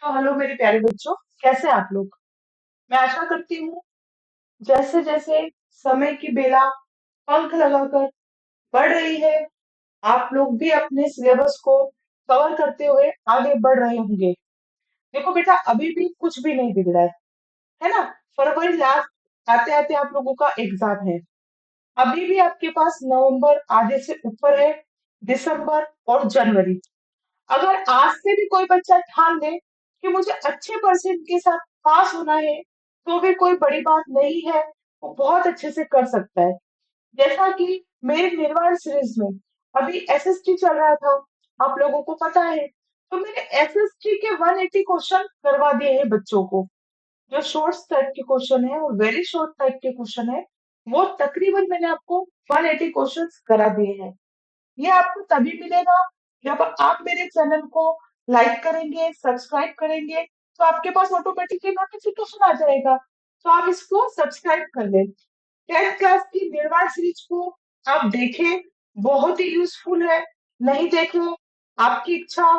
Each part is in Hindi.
तो हेलो मेरे प्यारे बच्चों, कैसे हैं आप लोग। मैं आशा करती हूँ जैसे जैसे समय की बेला पंख लगाकर बढ़ रही है, आप लोग भी अपने सिलेबस को कवर करते हुए आगे बढ़ रहे होंगे। देखो बेटा, अभी भी कुछ भी नहीं बिगड़ा है ना। फरवरी लास्ट आते आते आप लोगों का एग्जाम है। अभी भी आपके पास नवंबर आधे से ऊपर है, दिसंबर और जनवरी। अगर आज से भी कोई बच्चा ठान ले कि मुझे अच्छे परसेंट के साथ पास होना है, तो भी कोई बड़ी बात नहीं है। वो बहुत अच्छे से कर सकता है। जैसा कि मेरे निर्वाण सीरीज में अभी एसएसटी चल रहा था, आप लोगों को पता है। तो मैंने एसएसटी के 180 क्वेश्चन करवा दिए हैं बच्चों को। जो शॉर्ट टाइप के क्वेश्चन है और वेरी शॉर्ट टाइप के क्वेश्चन है, वो तकरीबन मैंने आपको 180 क्वेश्चन करा दिए हैं। ये आपको तभी मिलेगा जब आप मेरे चैनल को लाइक करेंगे, सब्सक्राइब करेंगे, तो आपके पास ऑटोमेटिकली नोटिफिकेशन आ जाएगा। तो आप इसको सब्सक्राइब कर लें। 10th क्लास की निर्वाण सीरीज को आप देखें, बहुत ही यूजफुल है। नहीं देखें, आपकी इच्छा।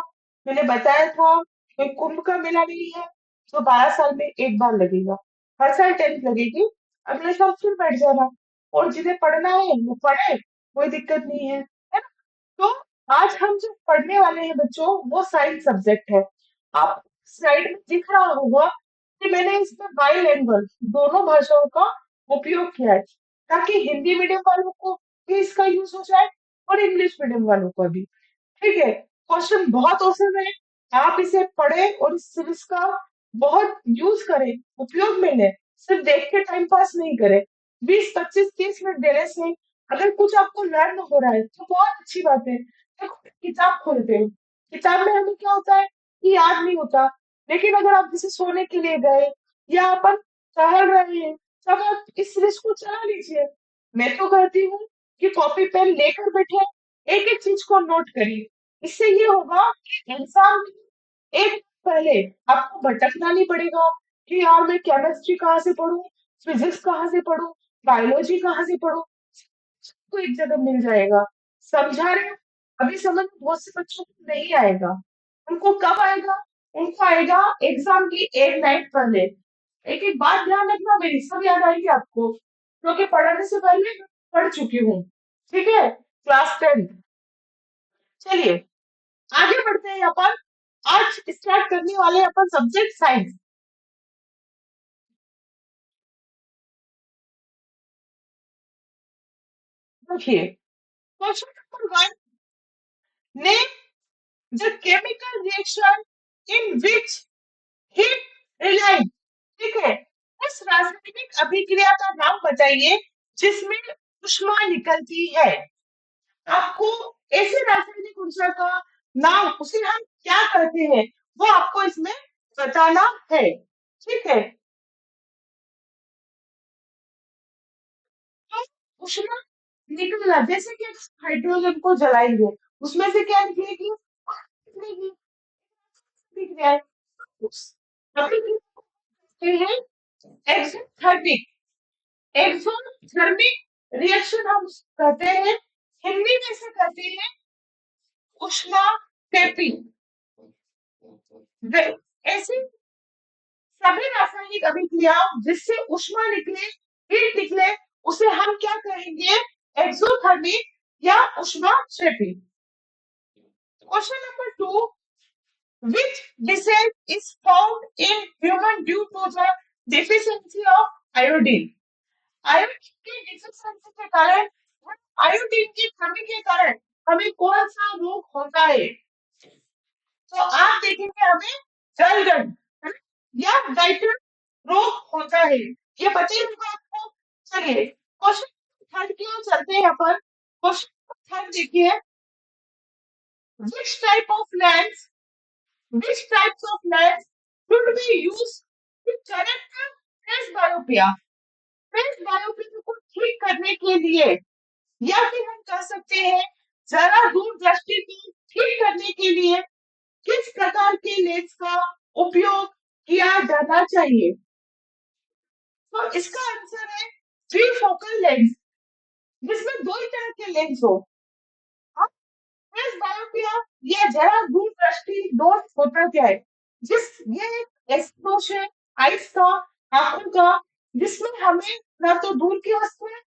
मैंने बताया था कि कुंभ का मेला नहीं है तो 12 साल में एक बार लगेगा। हर साल 10th लगेगी, अगले साल फिर बैठ जाना। और जिन्हें पढ़ना है वो पढ़े, कोई दिक्कत नहीं है, है ना। तो आज हम जो पढ़ने वाले हैं बच्चों, वो साइंस सब्जेक्ट है। आप स्लाइड में दिख रहा होगा कि मैंने इसमें बाइलिंगुअल दोनों भाषाओं का उपयोग किया है, ताकि हिंदी मीडियम वालों को भी इसका यूज हो जाए और इंग्लिश मीडियम वालों को भी। ठीक है, क्वेश्चन बहुत औसम है। आप इसे पढ़ें और इस सीरीज का बहुत यूज करें, उपयोग में लें। सिर्फ देख के टाइम पास नहीं करें। 20, 25, 30 मिनट देने से अगर कुछ आपको लर्न हो रहा है तो बहुत अच्छी बात है। देखो, किताब खोलते हैं, किताब में हमें क्या होता है कि याद नहीं होता। लेकिन अगर आप जैसे सोने के लिए गए या अपन टहल रहे हैं, तब आप इस सीरीज को चला लीजिए। मैं तो कहती हूँ कि कॉपी पेन लेकर बैठे, एक एक चीज को नोट करिए। इससे ये होगा कि इंसान एक पहले आपको भटकना नहीं पड़ेगा कि यार मैं केमिस्ट्री कहाँ से पढूं, फिजिक्स कहाँ से पढूं, बायोलॉजी कहाँ से पढूं। सबको एक जगह मिल जाएगा। समझा रहे हो। अभी समझ बहुत से बच्चों को नहीं आएगा। उनको कब आएगा? उनको आएगा एग्जाम की एक नाइट पहले। एक एक बात ध्यान रखना, मेरी सब याद आएगी आपको, क्योंकि पढ़ने से पहले पढ़ चुकी हूँ। ठीक है, क्लास 10। चलिए आगे बढ़ते हैं अपन। आज स्टार्ट करने वाले हैं अपन सब्जेक्ट साइंस। देखिए, question number 1, name the chemical reaction in which heat release. ठीक है, इस रासायनिक अभिक्रिया का नाम बताइए जिसमें ऊष्मा निकलती है। आपको ऐसे रासायनिक ऊर्जा का नाम, उसे हम क्या कहते हैं, वो आपको इसमें बताना है। ठीक है, तो ऊष्मा निकलना, जैसे कि हाइड्रोजन को जलाएंगे, उसमें से क्या निकलेगी? निकलेगी, दिख रहा है। अभी भी कहते हैं एक्सोथर्मिक। एक्सोथर्मिक रिएक्शन हम कहते हैं, हिंदी में से कहते हैं उष्मा टेपी। ऐसी सभी रासायनिक अभिक्रिया जिससे ऊष्मा निकले, हीट निकले, उसे हम क्या कहेंगे? एक्सोथर्मिक या ऊष्मा क्षेपी। Question number 2, which disease is found in human due to the deficiency of iodine? Iodine की डिफिशियंसी के कारण, आयोडीन की कमी के कारण हमें कौन सा रोग होता है? तो आप देखेंगे हमें जलगंड, है ना? या गाइटर रोग होता है। ये पता ही होगा आपको। चलिए क्वेश्चन थर्ड की ओर चलते हैं अपन। क्वेश्चन थर्ड देखिए, which type of lens, which types of lens should we use to correct presbyopia? Presbyopia को ठीक करने के लिए, या फिर हम कह सकते हैं जरा दूर दृष्टि को ठीक करने के लिए किस प्रकार के लेंस का उपयोग किया जाना चाहिए? तो इसका आंसर है ट्रीफोकल लेंस, जिसमें दो ही तरह के लेंस हो। अब फेस बायोपिया या जरा दूर दृष्टि दोष होता क्या है? जिस ये एक एस्प्रोच है आइस का, आंखों का, जिसमें हमें ना तो दूर की वस्तु है,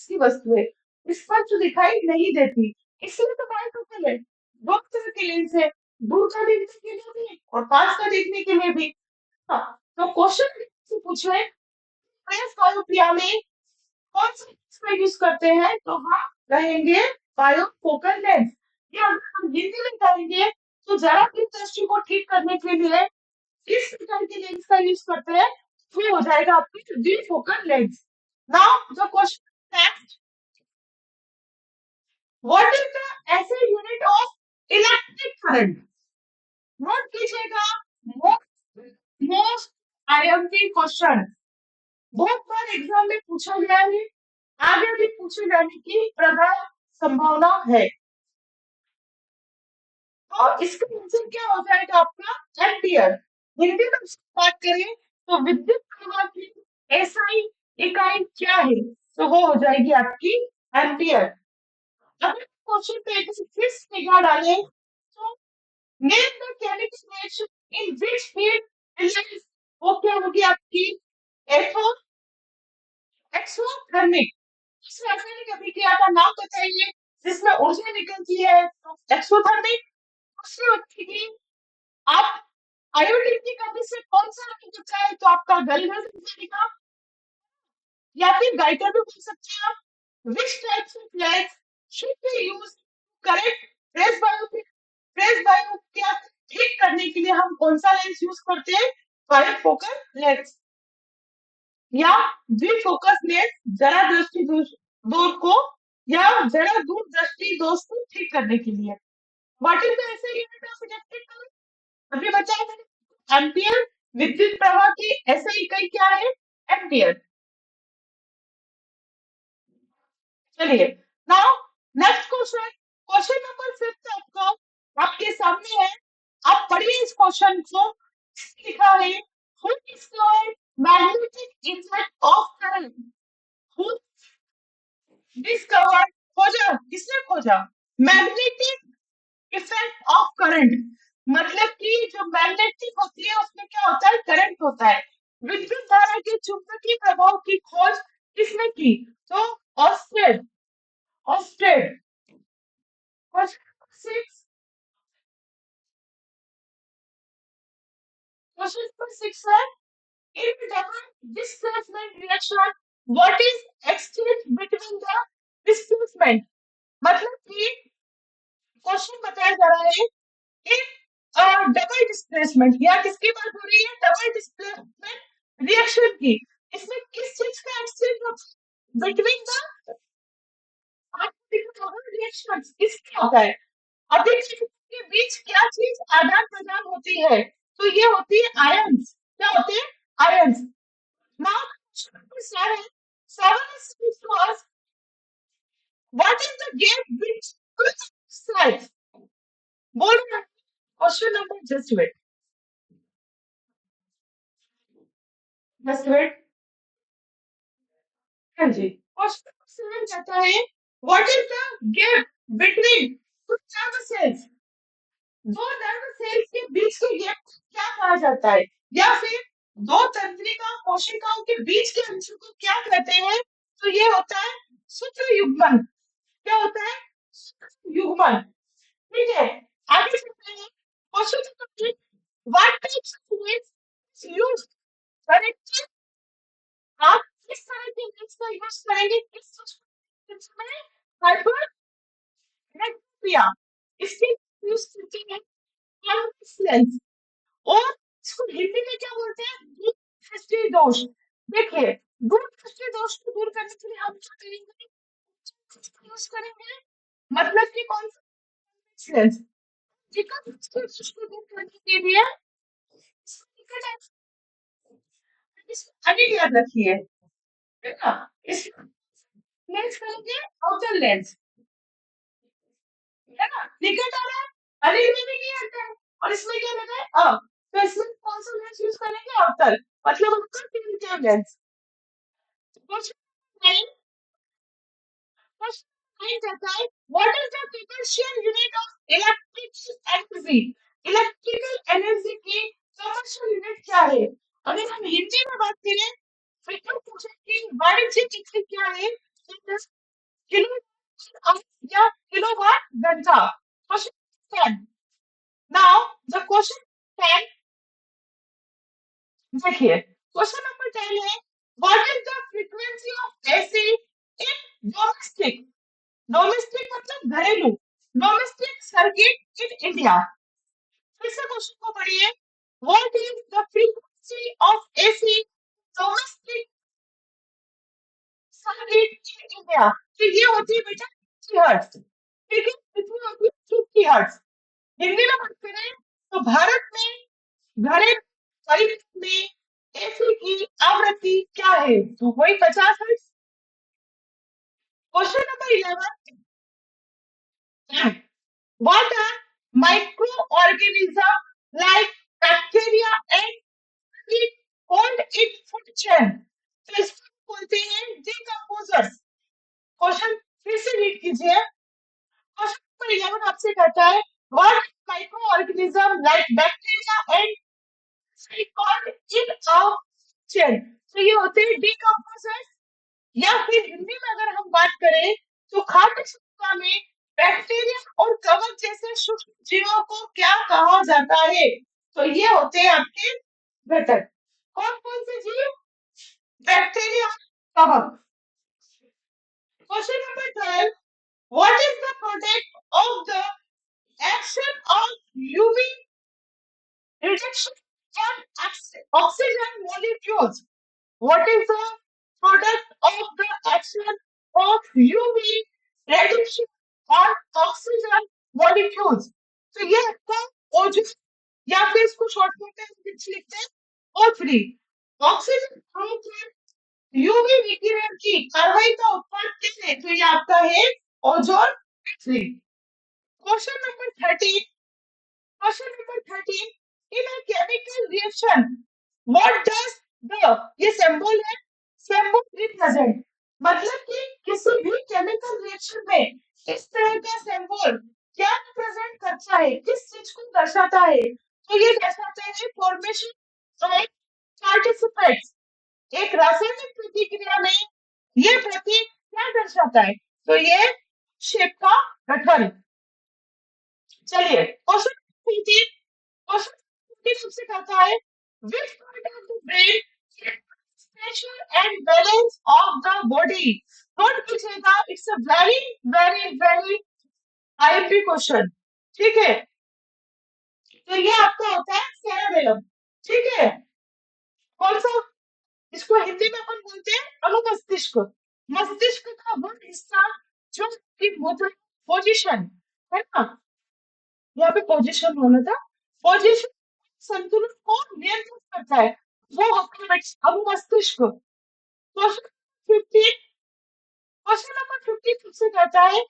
की वस्तु है, स्पष्ट दिखाई नहीं देती। इसलिए तो बाइफोकल है। दो तरह के लेंस है, दूर का देखने के लिए भी और पास का देखने के लिए भी। हाँ, तो क्वेश्चन से पूछे प्रेस बायोपिया में कौन से लेंस का यूज करते हैं, तो हम रहेंगे बायोफोकल लेंस। या अगर हम हिंदी में कहेंगे तो जरा की दृष्टि को ठीक करने के लिए किस प्रकार के लेंस का यूज करते हैं, तो ये हो जाएगा आपकी द्विफोकल lens. Now the question next, what is the SI unit of electric current. Note कीजिएगा, मोस्ट मोस्ट आईएमपी क्वेश्चन, बहुत बार एग्जाम में पूछा गया है, आगे भी पूछे जाने की प्रबल संभावना है। और इसका आंसर क्या हो जाएगा आपका, एम्पियर। हिंदी में बात करें तो विद्युत प्रवाह की एसआई इकाई क्या है, तो वो हो जाएगी आपकी एम्पियर। अगर क्वेश्चन पे एक फिक्स निगाह डालें तो name the chemical reaction in which heat release, वो क्या होगी आपकी, एथो एक्सोथर्मिक। इसमें ऐसे ने कभी किया था, नाम बताइए, जिसमें ऊर्जा निकलती है, तो एक्सोथर्मिक। दूसरी होती है, आप आयोडीन की कमी से कौन सा नहीं बचा है, तो आपका गलगल निकलेगा, या फिर गाइटर भी बोल सकते हैं आप। Which types of lens should be use correct presbyopic, presbyopia ठीक करने के लिए हम कौन सा लेंस यूज करते हैं, बायोफोकल लेंस या द्विफोकस लेंस, जरा दृष्टि दोष को या जरा दूर दृष्टि दोष को ठीक करने के लिए। What is the SI unit of electric current, अभी बताया मैंने, एम्पियर। विद्युत प्रवाह की एसआई इकाई क्या है, एम्पियर। चलिए, now next question, question number 5 आपका आपके सामने है। आप पढ़िए इस क्वेश्चन को। लिखा है, who discovered magnetic effect of current, who discovered, खोजा, किसने खोजा, मैग्नेटिक इफेक्ट ऑफ करंट, मतलब कि जो मैग्नेटिक होती है उसमें क्या होता है, करंट होता है। विद्युत धारा के चुंबकीय प्रभाव की खोज किसने की, तो Oersted, Oersted. Question 6, question number 6 है, in double displacement reaction what is exchange between the displacement, मतलब कि क्वेश्चन बताया जा रहा है इन डबल डिस्प्लेसमेंट, या किसकी बात हो रही है, डबल डिस्प्लेसमेंट रिएक्शन की। इसमें किस चीज का एक्सचेंज होता है बिटवीन द रिएक्शन, किसका होता है, अधिक के बीच क्या चीज आदान प्रदान होती है, तो ये होती है आयंस, क्या होते हैं, ions. Now seven, seven is to us, what is the gap which sides, बोल रहे, क्वेश्चन नंबर, जस्ट वेट, हाँ जी, क्वेश्चन 7 कहता है, what is the gap between two nerve cells, दो नर्व सेल्स के बीच के गैप को क्या कहा जाता है, या फिर दो तंत्रिका कोशिकाओं के बीच के अंश को क्या कहते हैं, तो ये होता है सूत्र युग्मन, क्या होता है, सूत्र युग्मन। ठीक है, आगे चलते हैं, question number 8, what types of lens used, correct, आप किस तरह के लेंस का यूज करेंगे, किस सूक्ष्म में, हाइपरमेट्रोपिया, इसके यूज करते हैं कॉन्वेक्स लेंस, और इसको हिंदी में क्या बोलते हैं, दूर दृष्टि दोष। देखिए, दूर दृष्टि दोष को दूर करने के लिए हम क्या करेंगे, यूज करेंगे, मतलब कि कौन सा लेंस, निकट दृष्टि दोष को दूर करने के लिए निकट, आगे याद रखिए, है ना, इस लेंस करेंगे आउटर लेंस, है ना, निकट आ रहा है, अनिल में भी नहीं आता है, और इसमें क्या लगा है अब, तो इसमें कौन सा लेंस यूज करेंगे, आउटर, मतलब आपका टिल्ट लेंस। क्वेश्चन 9, क्वेश्चन 9 कहता है, what is the potential unit of electric energy, electrical energy की कमर्शियल यूनिट क्या है? अगर हम हिंदी में बात करें, फिर पूछे कि वाणिज्यिक इकाई क्या है? किलो या किलोवाट घंटा। क्वेश्चन 10। नाउ द क्वेश्चन 10, देखिए क्वेश्चन नंबर 10 है, what is the frequency of AC in domestic? Domestic मतलब घरेलू, डोमेस्टिक सर्किट इन इंडिया। फिर से क्वेश्चन को पढ़िए, what is the frequency of AC domestic circuit in India? तो ये होती है बेटा 50 हर्ट्ज। ठीक है, कितनी होती है? 50 हर्ट्ज। हिंदी में बात करें तो भारत में घरेलू परिदृश्य में एसी की आवृत्ति क्या है? तो वही 50 hertz. Question number 11, what are microorganisms like bacteria and fungi called in food chain? तो इसको बोलते हैं decomposers। क्वेश्चन फिर से रीड कीजिए। क्वेश्चन नंबर 11 आपसे कहता है, what microorganism like bacteria and fungi called in a chain? तो ये होते हैं decomposers। या फिर हिंदी में अगर हम बात करें तो खाद्य श्रृंखला में बैक्टीरिया और कवक जैसे सूक्ष्म जीवों को क्या कहा जाता है? तो ये होते हैं आपके घटक। कौन कौन से जीव? बैक्टीरिया, कवक। Question number 12, what is the product of the action of UV reduction in oxygen molecules? What is the product of the action of UV reduction on oxygen molecules? तो ये आपका O2 या फिर इसको शॉर्टकट में हम कुछ लिखते हैं O3। ऑक्सीजन अणु पर यूवी विकिरण की कार्रवाई का उत्पाद किसने? तो ये आपका है ozone 3। Question number 13, question number 13, in a chemical reaction what does the, ये symbol है, symbol represent, मतलब कि किसी भी केमिकल रिएक्शन में इस तरह का सिंबल क्या रिप्रेजेंट करता है, किस चीज को दर्शाता है? तो ये दर्शाता है फॉर्मेशन ऑफ पार्टिसिपेंट्स। एक रासायनिक प्रतिक्रिया में ये प्रतीक क्या दर्शाता है? तो ये शेप का गठन। चलिए क्वेश्चन 15, क्वेश्चन सबसे कहता है, which part of the brain pressure and balance of the body? Note कीजिएगा, it's a very very very IMP question. ठीक है, तो ये आपका होता है सेरेबेलम। ठीक है, कौन सा? इसको हिंदी में अपन बोलते हैं अनुमस्तिष्क। मस्तिष्क का वो हिस्सा जो कि मुद्रा पोजीशन है ना, यहाँ पे पोजीशन होना था, पोजीशन संतुलन को नियंत्रित करता है, वो होता है अनुमस्तिष्क। क्वेश्चन 15, क्वेश्चन नंबर 15 सबसे कहता है,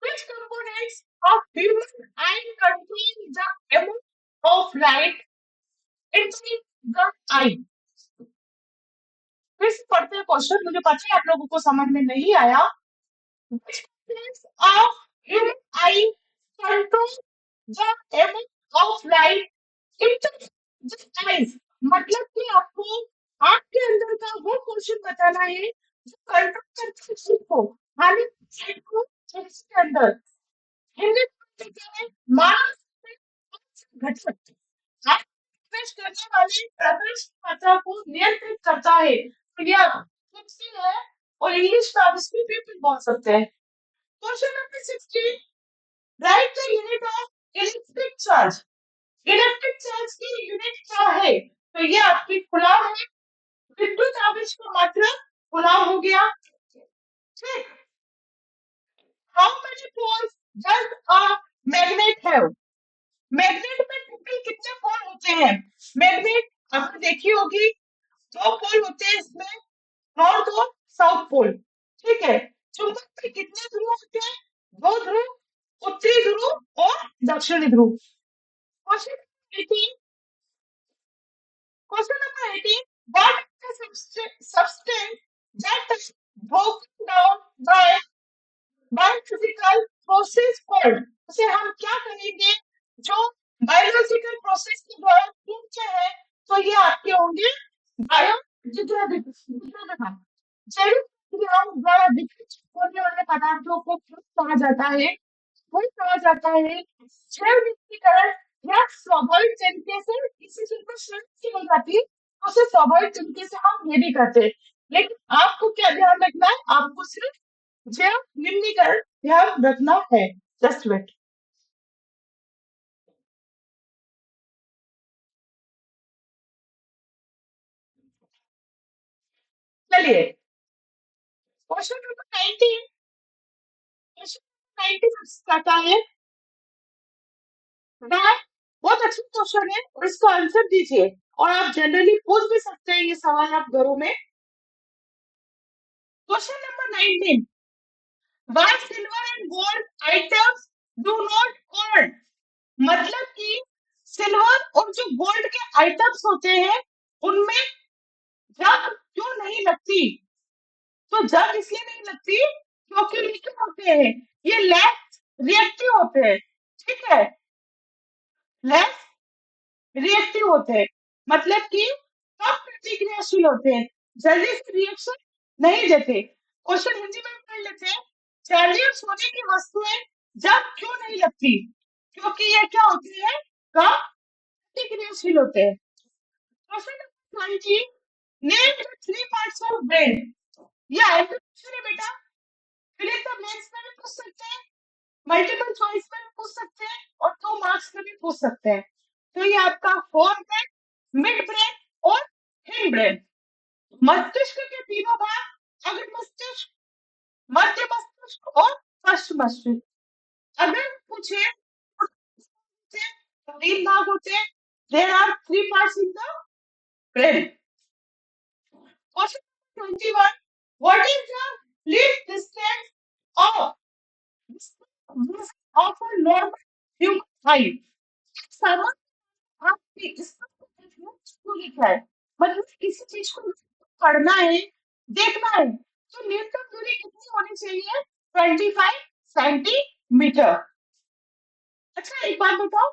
which components of human eye contain the amount of light inside the eye? फिर से पढ़ते हैं क्वेश्चन, मुझे पता है आप लोगों को समझ में नहीं आया। which components of human eye control the amount of light inside the eyes? मतलब कि आपको आंख के अंदर का वो पोर्शन बताना है जो कंट्रोल करता है चीज को, हानि साइड को चीज के अंदर। हिंदी में क्या है? मानव घटक आंख प्रवेश करने वाले प्रकाश की मात्रा को नियंत्रित करता है। तो यह फिक्सी है और इंग्लिश में आप इसको भी बोल सकते हैं। Question number 16, right the unit of electric charge. Electric charge की यूनिट क्या है? तो ये आपकी कूलम है, विद्युत आवेश का मात्रा कूलम हो गया। ठीक, how many poles does a magnet have? Magnet में टोटल कितने पोल होते हैं? मैग्नेट आपने देखी होगी, दो पोल होते हैं इसमें, नॉर्थ और साउथ पोल। ठीक है, चुंबक में कितने ध्रुव होते हैं? दो ध्रुव, उत्तरी ध्रुव और दक्षिणी ध्रुव। Question 18, question number 18, what is the substance that is broken down by physical process called? उसे हम क्या कहेंगे जो बायोलॉजिकल प्रोसेस के द्वारा क्या है, तो ये आपके होंगे बायो डिग्रेडेबल। जैविक क्रियाओं द्वारा विकसित होने वाले पदार्थों को क्या कहा जाता है, वही कहा जाता है जैव निष्क्रियकरण, या स्वाभाविक तरीके से किसी चीज में सृष्टि हो जाती है तो उसे स्वाभाविक तरीके से हम ये भी करते हैं। लेकिन आपको क्या ध्यान रखना है, आपको सिर्फ जैव निम्नीकरण ध्यान रखना है। Just wait. चलिए, क्वेश्चन नंबर 19। क्वेश्चन 19 कहता है, वह बहुत अच्छा क्वेश्चन है और इसका आंसर दीजिए। और आप जनरली पूछ भी सकते हैं ये सवाल आप घरों में। Question number 19, why silver and gold items do not earn। मतलब कि सिल्वर और जो गोल्ड के आइटम्स होते हैं उनमें जंग क्यों नहीं लगती। तो जंग इसलिए नहीं लगती क्योंकि ये क्या होते हैं, ये लेस रिएक्टिव होते हैं। ठीक है, लेस रिएक्टिव होते हैं, मतलब कि कम प्रतिक्रियाशील होते हैं, जल्दी से रिएक्शन नहीं देते। क्वेश्चन हिंदी में पढ़ लेते हैं। चांदी और सोने की वस्तुएं जंग क्यों नहीं लगती, क्योंकि ये क्या होते हैं, कम प्रतिक्रियाशील होते हैं। Question number 20, name the three parts of brain. ये आइटम क्वेश्चन है बेटा, फिल इन द ब्लैंक्स में भी पूछ सकते हैं, मल्टीपल चॉइस में भी पूछ सकते हैं और 2 मार्क्स में भी पूछ सकते हैं। तो ये आपका फोर ब्रेन, मिड ब्रेन और हिंड ब्रेन। मस्तिष्क के तीनों भाग, अग्र मस्तिष्क, मध्य मस्तिष्क और पश्च मस्तिष्क। अगर पूछे तो तीन भाग होते हैं। There are three parts in the brain. Question 21, what is the least distance of of a normal human height. सामान्य आपके इसको लिखा है, मतलब किसी चीज को पढ़ना है, देखना है, तो न्यूनतम दूरी कितनी होनी चाहिए, 25 सेंटीमीटर। अच्छा एक बात बताओ,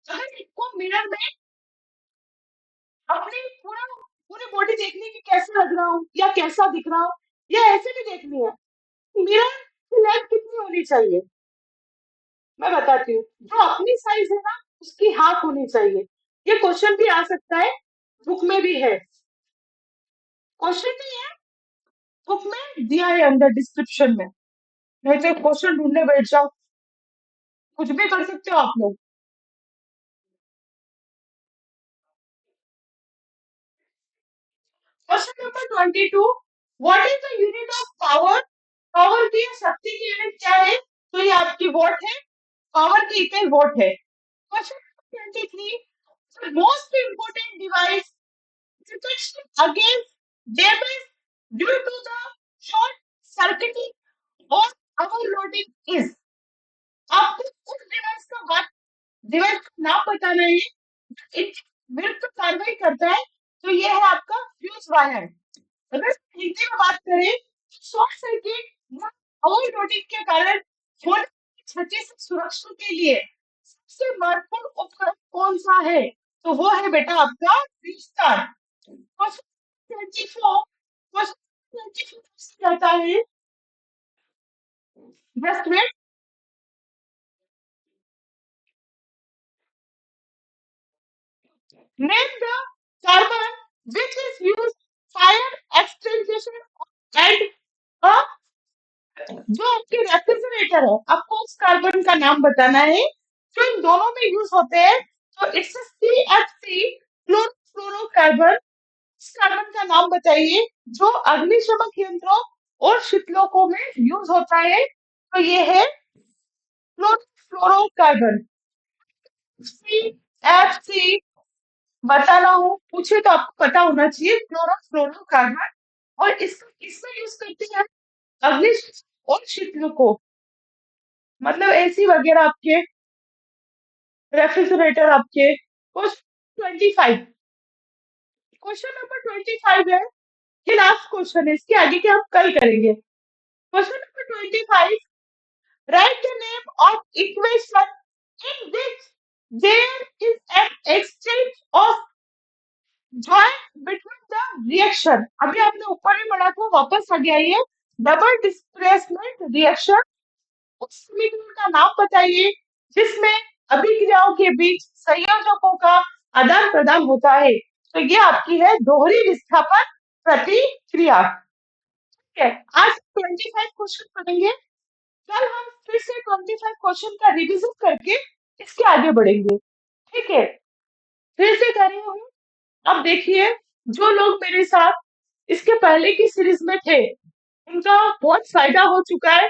अगर इसको मिरर में अपनी पूरा पूरी बॉडी देखनी है कि कैसा लग रहा हूँ या कैसा दिख रहा हूँ, या ऐसे भी देखनी है, मिरर की लेंथ कितनी होनी चाहिए, मैं बताती हूँ। जो अपनी साइज है ना उसकी हाफ होनी चाहिए। ये क्वेश्चन भी आ सकता है, बुक में भी है। क्वेश्चन नहीं है, बुक में दिया है अंदर डिस्क्रिप्शन में, नहीं तो क्वेश्चन ढूंढने बैठ जाओ, कुछ भी कर सकते हो आप लोग। Question number 22, what is the unit of power. Power की शक्ति की यूनिट क्या है, तो ये आपकी वॉट है, पावर की इकाई वॉट है। Question number 23, the most important device protection against damage due to the short circuiting or overloading is। आपको उस डिवाइस का नाम बताना है, इन विरुद्ध कार्रवाई करता है, तो ये है आपका फ्यूज वायर। अगर हिंदी में बात करें तो शॉर्ट सर्किट या ओवरलोडिंग के कारण होने वाली क्षति से सुरक्षा के लिए सबसे महत्वपूर्ण उपकरण कौन सा है, तो वो है बेटा आपका फ्यूज तार। क्वेश्चन 24, क्वेश्चन 24 कहता है, just wait, name the carbon which is used fire extinguisher and a, जो आपके रेफ्रिजरेटर है आपको उस कार्बन का नाम बताना है जो इन दोनों में यूज होते हैं। तो इट्स CFC, क्लोरोफ्लोरोकार्बन। इस कार्बन का नाम बताइए जो अग्निशमक यंत्रों और शीतलकों में यूज होता है, तो ये है क्लोरोफ्लोरोकार्बन। CFC बताना हो पूछे तो आपको पता होना चाहिए, क्लोरोफ्लोरोकार्बन। और इसका किसमें यूज करते हैं, अग्निशमन और शीतलकों, मतलब एसी वगैरह आपके, रेफ्रिजरेटर आपके। क्वेश्चन 25, क्वेश्चन नंबर 25 है, ये लास्ट क्वेश्चन है, इसके आगे के हम कल करेंगे। Question number 25, right the name of equation in which There is an exchange of joint between the reaction. अभी आपने ऊपर ही पढ़ा था, वापस आ गया ये डबल डिस्प्लेसमेंट रिएक्शन। उस समीकरण का नाम बताइए जिसमें अभिक्रियाओं के बीच संयोजकों का आदान प्रदान होता है। तो ये आपकी है दोहरी विस्थापन प्रतिक्रिया। ठीक है, आज 25 क्वेश्चन पढ़ेंगे। कल हम फिर से 25 क्वेश्चन का रिवीजन करके इसके आगे बढ़ेंगे। ठीक है, फिर से कर रही हूँ। अब देखिए, जो लोग मेरे साथ इसके पहले की सीरीज में थे उनका बहुत फायदा हो चुका है।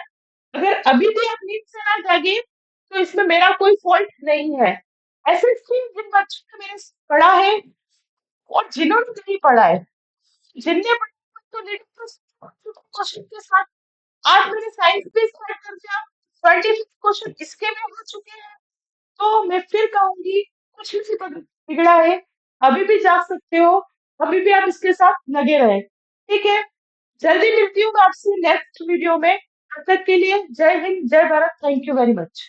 अगर अभी भी आप नींद से ना जागे तो इसमें मेरा कोई फॉल्ट नहीं है। एसएससी जिन बच्चों ने मेरे से पढ़ा है और जिन्होंने नहीं पढ़ा है, जिनने पढ़ा तो क्वेश्चन के साथ आज मैंने साइंस भी स्टार्ट कर दिया। 25 क्वेश्चन इसके भी हो चुके हैं। तो मैं फिर कहूंगी कुछ नहीं बिगड़ा है, अभी भी जा सकते हो, अभी भी आप इसके साथ लगे रहे। ठीक है, जल्दी मिलती हूँ मैं आपसे नेक्स्ट वीडियो में। तब तक के लिए जय हिंद, जय Bharat, thank you very much.